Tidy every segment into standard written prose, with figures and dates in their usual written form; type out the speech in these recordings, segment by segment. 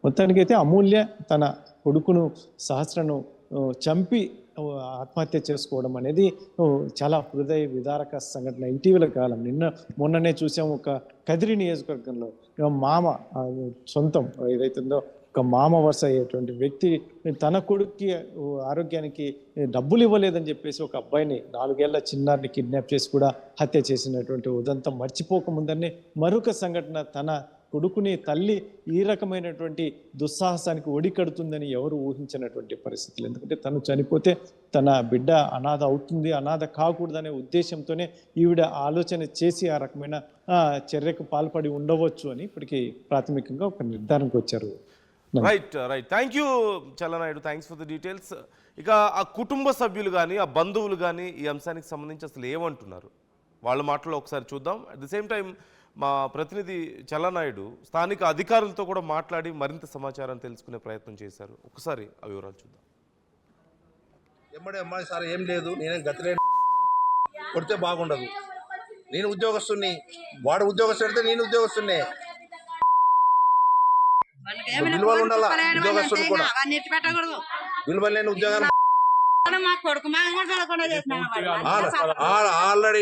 మొత్తానికైతే అమూల్య తన కొడుకును సహస్రను చంపి ఆత్మహత్య చేసుకోవడం అనేది చాలా హృదయ విదారక సంఘటన. ఇటీవల కాలం మొన్ననే చూసాం, ఒక కదిరి నియోజకవర్గంలో మామ సొంతం ఏదైతుందో ఒక మామ వరుస అయ్యేటువంటి వ్యక్తి తన కొడుక్కి ఆరోగ్యానికి డబ్బులు ఇవ్వలేదని చెప్పేసి ఒక అబ్బాయిని 4 ఏళ్ల చిన్నారిని కిడ్నాప్ చేసి కూడా హత్య చేసినటువంటి ఉదంతం మర్చిపోకముందనే మరొక సంఘటన. తన కొడుకుని తల్లి ఈ రకమైనటువంటి దుస్సాహసానికి ఒడికడుతుందని ఎవరు ఊహించినటువంటి పరిస్థితులు. ఎందుకంటే తను చనిపోతే తన బిడ్డ అనాథ అవుతుంది, అనాథ కాకూడదనే ఉద్దేశంతోనే ఈవిడ ఆలోచన చేసి ఆ రకమైన చర్యకు పాల్పడి ఉండవచ్చు అని ఇప్పటికీ ప్రాథమికంగా ఒక నిర్ధారణకు వచ్చారు. Right. Thank you Challanaidu, thanks for the details. ఇక ఆ కుటుంబ సభ్యులు కానీ ఆ బంధువులు కానీ ఈ అంశానికి సంబంధించి అసలు ఏమంటున్నారు వాళ్ళ మాటలో ఒకసారి చూద్దాం. అట్ ది సేమ్ టైం మా ప్రతినిధి చల్లనాయుడు స్థానిక అధికారులతో కూడా మాట్లాడి మరింత సమాచారాన్ని తెలుసుకునే ప్రయత్నం చేశారు. ఒకసారి ఆ వివరాలు చూద్దాం. అమ్మాయి సార్ ఏం లేదు, నేనేం గతిలే కొడితే బాగుండదు. నేను ఉద్యోగస్తుని, వాడు ఉద్యోగస్తుడితే నేను ఉద్యోగస్తున్నే. విలువలు ఉండాలా ఉద్యోగస్తుడు కూడా, విలువలు లేని ఉద్యోగాలు. ఆల్రెడీ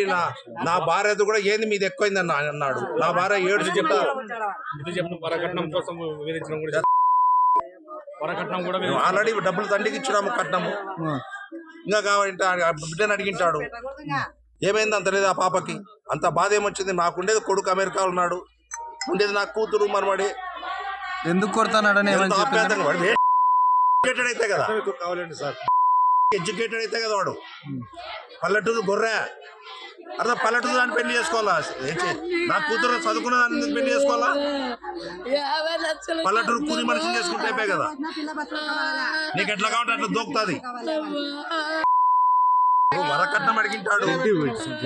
నా భార్యతో కూడా ఏంది మీది ఎక్కువైందని అన్నాడు. నా భార్య 7 ఆల్రెడీ డబ్బులు తండ్రికి ఇచ్చినాము కట్నము. ఇంకా కావాలంటే బిడ్డను అడిగింటాడు. ఏమైంది అంత లేదు ఆ పాపకి, అంత బాధ ఏమొచ్చింది. నాకుండేది కొడుకు అమెరికాలో ఉన్నాడు, ఉండేది నా కూతురు మనవాడి. ఎందుకు కొడతాడు అయితే కదా, ఎడ్యుకేటెడ్ అయితే కదా వాడు. పల్లెటూరు గొర్రె అర్థం, పల్లెటూరు దాన్ని పెళ్లి చేసుకోవాలా? నా కూతురు చదువుకున్న దాన్ని పెళ్లి చేసుకోవాలా? పల్లెటూరు కూలి మనిషిని చేసుకుంటే అయిపోయి కదా. నీకు ఎట్లా కావాలంటే అట్లా దూకుతుంది. వరకట్నం అడిగింటాడు,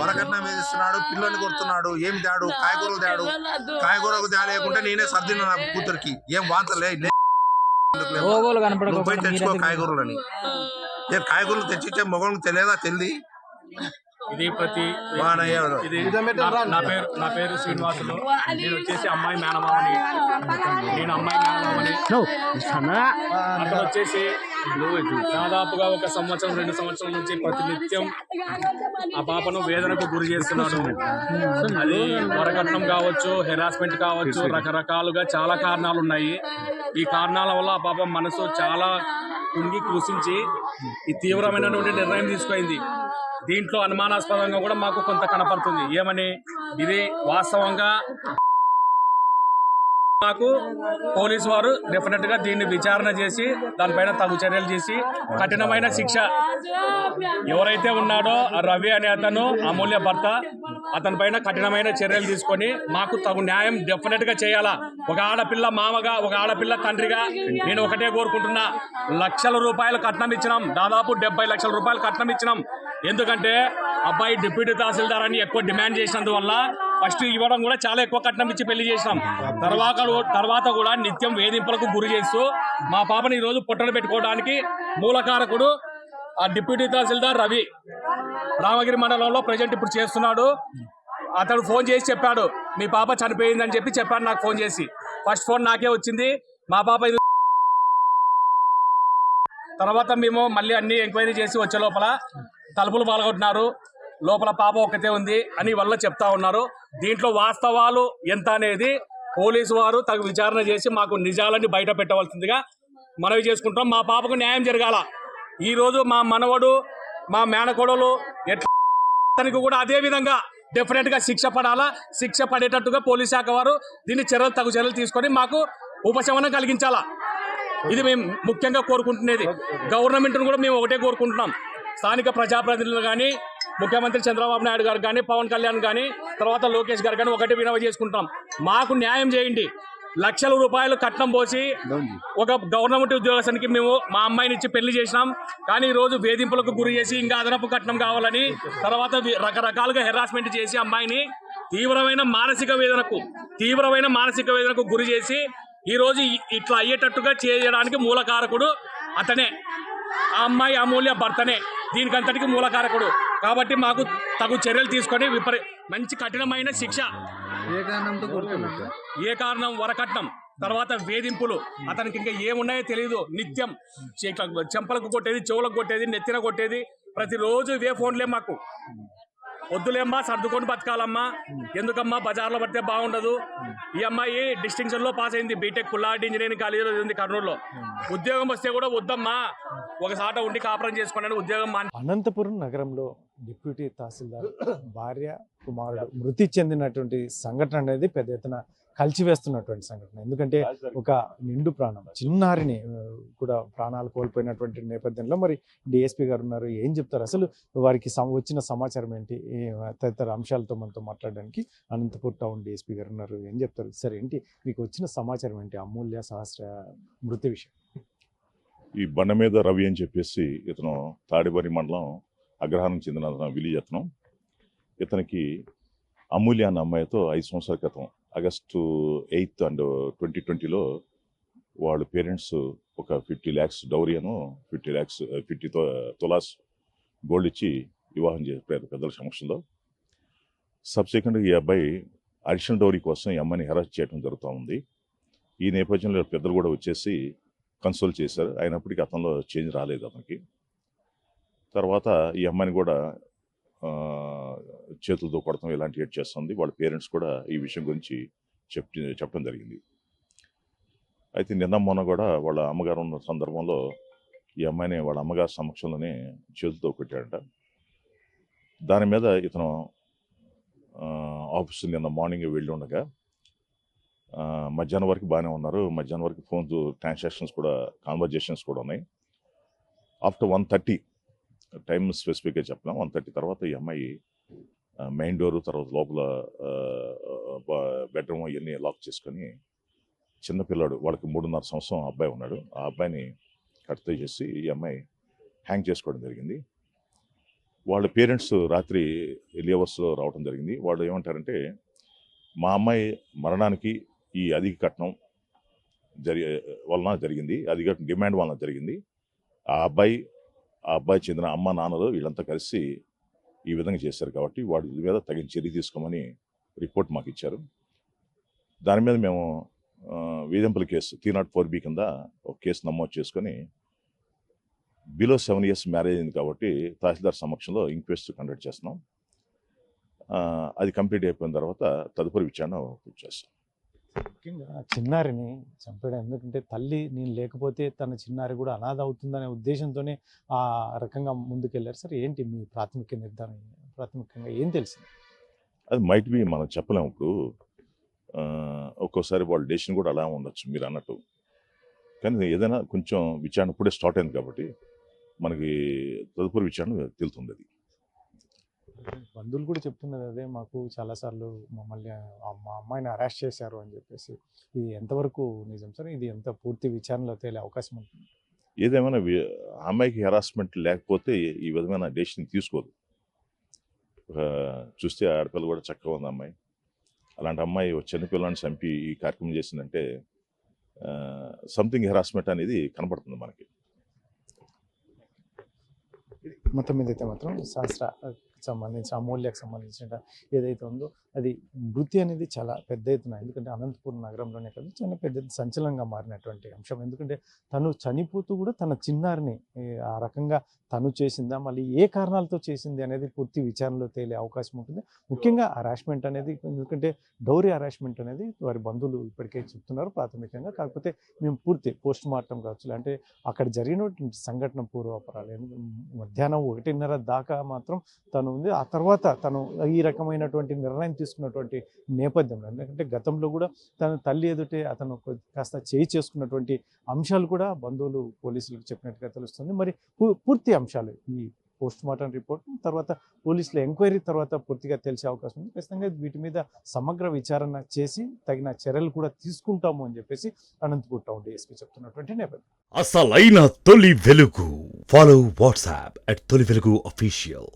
వరకట్నం వేధిస్తున్నాడు, పిల్లల్ని కొడుతున్నాడు. ఏం తేడు? కాయగూరలు తేడు. కాయగూరకు తేలేకుంటే నేనే సర్దిన నా కూతురికి. ఏం వాంతలే పోయి తెచ్చుకో కాయగూరలని. కాయగూరలు తెచ్చిచ్చే మొగలకు తెలియదా? తెలియదు. ఇది నా పేరు శ్రీనివాసులు. నేను వచ్చేసి అమ్మాయి మేనమామని. అక్కడ వచ్చేసి దాదాపుగా 1 సంవత్సరం 2 సంవత్సరం నుంచి ప్రతినిత్యం ఆ పాపను వేదనకు గురి చేస్తున్నాడు. అది వరకట్నం కావచ్చు, హెరాస్మెంట్ కావచ్చు, రకరకాలుగా చాలా కారణాలు ఉన్నాయి. ఈ కారణాల వల్ల ఆ పాప మనసు చాలా కుంగి కృషించి ఈ తీవ్రమైనటువంటి నిర్ణయం తీసుకుంది. దీంట్లో అనుమానాస్పదంగా కూడా మాకు కొంత కనపడుతుంది. ఏమని, ఇది వాస్తవంగా మాకు పోలీసు వారు డెఫినెట్ గా దీన్ని విచారణ చేసి దానిపైన తగు చర్యలు చేసి కఠినమైన శిక్ష, ఎవరైతే ఉన్నాడో రవి అనే అతను అమూల్య భర్త, అతని పైన కఠినమైన చర్యలు తీసుకొని మాకు తగు న్యాయం డెఫినెట్ గా చేయాలా. ఒక ఆడపిల్ల మామగా, ఒక ఆడపిల్ల తండ్రిగా నేను ఒకటే కోరుకుంటున్నా. లక్షల రూపాయలు కట్నం ఇచ్చినాం, దాదాపు 70 లక్షల రూపాయలు కట్నం ఇచ్చినాం. ఎందుకంటే అబ్బాయి డిప్యూటీ తహసీల్దార్ అని ఎక్కువ డిమాండ్ చేసినందువల్ల ఫస్ట్ ఇవ్వడం కూడా చాలా ఎక్కువ కట్నం ఇచ్చి పెళ్లి చేసినాం. తర్వాత కూడా నిత్యం వేధింపులకు గురి చేస్తూ మా పాపని ఈరోజు పొట్టలు పెట్టుకోవడానికి మూలకారకుడు ఆ డిప్యూటీ తహసీల్దార్ రవి రామగిరి మండలంలో ప్రజెంట్ ఇప్పుడు చేస్తున్నాడు. అతడు ఫోన్ చేసి చెప్పాడు, మీ పాప చనిపోయిందని చెప్పాడు నాకు ఫోన్ చేసి. ఫస్ట్ ఫోన్ నాకే వచ్చింది. మా పాప తర్వాత మేము మళ్ళీ అన్ని ఎంక్వైరీ చేసి వచ్చే లోపల తలుపులు పాల్గొంటున్నారు, లోపల పాప ఒక్కతే ఉంది అని వల్ల చెప్తా ఉన్నారు. దీంట్లో వాస్తవాలు ఎంత అనేది పోలీసు వారు తగు విచారణ చేసి మాకు నిజాలన్నీ బయట పెట్టవలసిందిగా మనవి చేసుకుంటాం. మా పాపకు న్యాయం జరగాల. ఈరోజు మా మనవడు, మా మేనకోడలు ఎట్లా కూడా అదే విధంగా డెఫినెట్గా శిక్ష పడాలా. శిక్ష పడేటట్టుగా పోలీస్ శాఖ వారు దీన్ని తగు చర్యలు తీసుకొని మాకు ఉపశమనం కలిగించాలా. ఇది మేము ముఖ్యంగా కోరుకుంటున్నది. గవర్నమెంట్ను కూడా మేము ఒకటే కోరుకుంటున్నాం. స్థానిక ప్రజాప్రతినిధులు కానీ, ముఖ్యమంత్రి చంద్రబాబు నాయుడు గారు కానీ, పవన్ కళ్యాణ్ కానీ, తర్వాత లోకేష్ గారు కానీ ఒకటి వినవ చేసుకుంటాం. మాకు న్యాయం చేయండి. లక్షల రూపాయలు కట్నం పోసి ఒక గవర్నమెంట్ ఉద్యోగస్తునికి మేము మా అమ్మాయిని ఇచ్చి పెళ్లి చేసినాం. కానీ ఈరోజు వేధింపులకు గురి చేసి ఇంకా అదనపు కట్నం కావాలని, తర్వాత రకరకాలుగా హెరాస్మెంట్ చేసి అమ్మాయిని తీవ్రమైన మానసిక వేదనకు గురి చేసి ఈరోజు ఇట్లా అయ్యేటట్టుగా చేయడానికి మూలకారకుడు అతనే. ఆ అమ్మాయి అమూల్య భర్తనే దీనికంతటికి మూలకారకుడు. కాబట్టి మాకు తగు చర్యలు తీసుకొని మంచి కఠినమైన శిక్ష. ఏ కారణం? వరకట్నం. తర్వాత వేధింపులు, అతనికి ఇంకా ఏమున్నాయో తెలియదు. నిత్యం చెంపలకు కొట్టేది, చెవులకు కొట్టేది, నెత్తిన కొట్టేది. ప్రతిరోజు ఇవే ఫోన్లే మాకు. వద్దులేమ్మా, సర్దుకొని బతకాలమ్మా, ఎందుకమ్మా బజార్లో పడితే బాగుండదు. ఈ అమ్మాయి డిస్టింక్షన్ లో పాస్ అయింది, బీటెక్ పుల్లారెడ్డి ఇంజనీరింగ్ కాలేజీలో ఉంది కర్నూలులో. ఉద్యోగం వస్తే కూడా వద్దమ్మా, ఒకసాట ఉండి కాపురం చేసుకోండి ఉద్యోగం అనంతపురం నగరంలో డిప్యూటీ తహసీల్దార్ భార్య కుమారుడు మృతి చెందినటువంటి సంఘటన అనేది పెద్ద ఎత్తున కలిచివేస్తున్నటువంటి సంఘటన. ఎందుకంటే ఒక నిండు ప్రాణం చిన్నారిని కూడా ప్రాణాలు కోల్పోయినటువంటి నేపథ్యంలో మరి డిఎస్పీ గారు ఉన్నారు, ఏం చెప్తారు అసలు వారికి వచ్చిన సమాచారం ఏంటి, తదితర అంశాలతో మనతో మాట్లాడడానికి అనంతపూర్ టౌన్ డిఎస్పీ గారు ఉన్నారు, ఏం చెప్తారు సార్? ఏంటి మీకు వచ్చిన సమాచారం ఏంటి అమూల్య సహస్ర మృతి విషయం? ఈ బండ మీద రవి అని చెప్పేసి ఇతను తాడిబరి మండలం అగ్రహారం చెందిన విలేజ్ అతను. ఇతనికి అమూల్య అన్న అమ్మాయితో 5 సంవత్సరాల క్రితం ఆగస్టు 8 అండ్ 2020లో వాళ్ళ పేరెంట్స్ ఒక 50 lakhs డౌరీ అను 50 తులాస్ గోల్డ్ ఇచ్చి వివాహం చేశారు పెద్దల సమక్షంలో. సబ్సిక్వెంట్గా ఈ అబ్బాయి అడిషనల్ డౌరీ కోసం ఈ అమ్మాయిని హెరాస్ చేయడం జరుగుతూ ఉంది. ఈ నేపథ్యంలో పెద్దలు కూడా వచ్చేసి కన్సోల్ చేశారు, అయినప్పటికీ అతనిలో చేంజ్ రాలేదు అతనికి. తర్వాత ఈ అమ్మాయిని కూడా చేతులతో కొడతాం ఇలాంటి ఏడ్ చేస్తుంది. వాళ్ళ పేరెంట్స్ కూడా ఈ విషయం గురించి చెప్పడం జరిగింది. అయితే నిన్న మొన్న కూడా వాళ్ళ అమ్మగారు ఉన్న సందర్భంలో ఈ అమ్మాయిని వాళ్ళ అమ్మగారి సమక్షంలోనే చేతులతో కొట్టాడంట. దాని మీద ఇతను ఆఫీస్ నిన్న మార్నింగ్ వెళ్ళి ఉండగా మధ్యాహ్నం వరకు బాగానే ఉన్నారు. మధ్యాహ్నం వరకు ఫోన్ ట్రాన్సాక్షన్స్ కూడా కాన్వర్జేషన్స్ కూడా ఉన్నాయి. ఆఫ్టర్ 1:30 టైం స్పెసిఫిక్గా చెప్పలేం, 1:30 తర్వాత ఈ అమ్మాయి మెయిన్ డోరు తర్వాత లోపల బెడ్రూమ్ ఇవన్నీ లాక్ చేసుకొని చిన్నపిల్లాడు వాళ్ళకి 3.5 సంవత్సరం అబ్బాయి ఉన్నాడు, ఆ అబ్బాయిని కట్తో చేసి ఈ అమ్మాయి హ్యాంగ్ చేసుకోవడం జరిగింది. వాళ్ళ పేరెంట్స్ రాత్రి ఎర్లీ అవర్స్లో రావడం జరిగింది. వాళ్ళు ఏమంటారంటే మా అమ్మాయి మరణానికి ఈ అధిక కట్నం వలన జరిగింది, అధిక డిమాండ్ వలన జరిగింది. ఆ అబ్బాయి చెందిన అమ్మ నాన్నలు వీళ్ళంతా కలిసి ఈ విధంగా చేశారు కాబట్టి వాడి మీద తగిన చర్య తీసుకోమని రిపోర్ట్ మాకు ఇచ్చారు. దాని మీద మేము వేధింపుల కేసు 304B కింద ఒక కేసు నమోదు చేసుకొని బిలో 7 years మ్యారేజ్ అయింది కాబట్టి తహసీల్దార్ సమక్షంలో ఇంక్వెస్ట్ కండక్ట్ చేస్తున్నాం. అది కంప్లీట్ అయిపోయిన తర్వాత తదుపరి విచారణ పూర్తి చేస్తాం. ముఖ్యంగా చిన్నారిని చంపేయడం, ఎందుకంటే తల్లి నేను లేకపోతే తన చిన్నారి కూడా అనాథ అవుతుందనే ఉద్దేశంతోనే ఆ రకంగా ముందుకెళ్ళారు సార్. ఏంటి మీ ప్రాథమిక నిర్ధారణ, ప్రాథమికంగా ఏం తెలిసింది? అది మైట్ బి మనం చెప్పలేము. ఇప్పుడు ఒక్కోసారి వాళ్ళ డెసిషన్ కూడా అలా ఉండొచ్చు మీరు అన్నట్టు, కానీ ఏదైనా కొంచెం విచారణ ఇప్పుడే స్టార్ట్ అయింది కాబట్టి మనకి తదుపరి విచారణ తెలుస్తుంది. అది బంధువులు కూడా చెప్తున్నది అదే, మాకు చాలాసార్లు మమ్మల్ని మా అమ్మాయిని అరెస్ట్ చేశారు అని చెప్పేసి. ఇది ఎంతవరకు నిజం సార్? ఇది ఎంత పూర్తి విచారణలో తేలే అవకాశం ఉంటుంది? ఏదేమైనా అమ్మాయికి హెరాస్మెంట్ లేకపోతే ఈ విధమైన డెసిషన్ తీసుకోదు. చూస్తే ఆడపిల్ల కూడా చక్కగా ఉంది అమ్మాయి, అలాంటి అమ్మాయి చిన్నపిల్లని చంపి ఈ కార్యక్రమం చేసిందంటే సంథింగ్ హెరాస్మెంట్ అనేది కనపడుతుంది మనకి. మొత్తం మీద అయితే మాత్రం శాస్త్ర సంబంధించిన అమూల్యకు సంబంధించిన ఏదైతే ఉందో అది మృతి అనేది చాలా పెద్ద ఎత్తున, ఎందుకంటే అనంతపురం నగరంలోనే కాదు చాలా పెద్ద సంచలనంగా మారినటువంటి అంశం. ఎందుకంటే తను చనిపోతూ కూడా తన చిన్నారిని ఆ రకంగా తను చేసిందా, మళ్ళీ ఏ కారణాలతో చేసింది అనేది పూర్తి విచారణలో తేలే అవకాశం ఉంటుంది. ముఖ్యంగా హరాస్మెంట్ అనేది, ఎందుకంటే డౌరీ హరాస్మెంట్ అనేది వారి బంధువులు ఇప్పటికే చెప్తున్నారు ప్రాథమికంగా. కాకపోతే మేము పూర్తి పోస్ట్ మార్టం కావచ్చు, అంటే అక్కడ జరిగినటువంటి సంఘటన పూర్వాపరాలు మధ్యాహ్నం 1:30 దాకా మాత్రం తను ఉంది. ఆ తర్వాత తను ఈ రకమైనటువంటి నిర్ణయం తీసుకున్నటువంటి నేపథ్యంలో, ఎందుకంటే గతంలో కూడా తన తల్లి ఎదుటే అతను కాస్త చేయి చేసుకున్నటువంటి అంశాలు కూడా బంధువులు పోలీసులకు చెప్పినట్టుగా తెలుస్తుంది. మరి పూర్తి అంశాలు ఈ పోస్ట్ మార్టం రిపోర్ట్ తర్వాత పోలీసుల ఎంక్వైరీ తర్వాత పూర్తిగా తెలిసే అవకాశం ఉంది. ఖచ్చితంగా వీటి మీద సమగ్ర విచారణ చేసి తగిన చర్యలు కూడా తీసుకుంటాము అని చెప్పేసి అనంతపూర్ టౌన్ డిఎస్పీ చెప్తున్నటువంటి నేపథ్యం. అసలైన తొలి వెలుగు. ఫాలో వాట్సాప్ @తొలి వెలుగు అఫీషియల్.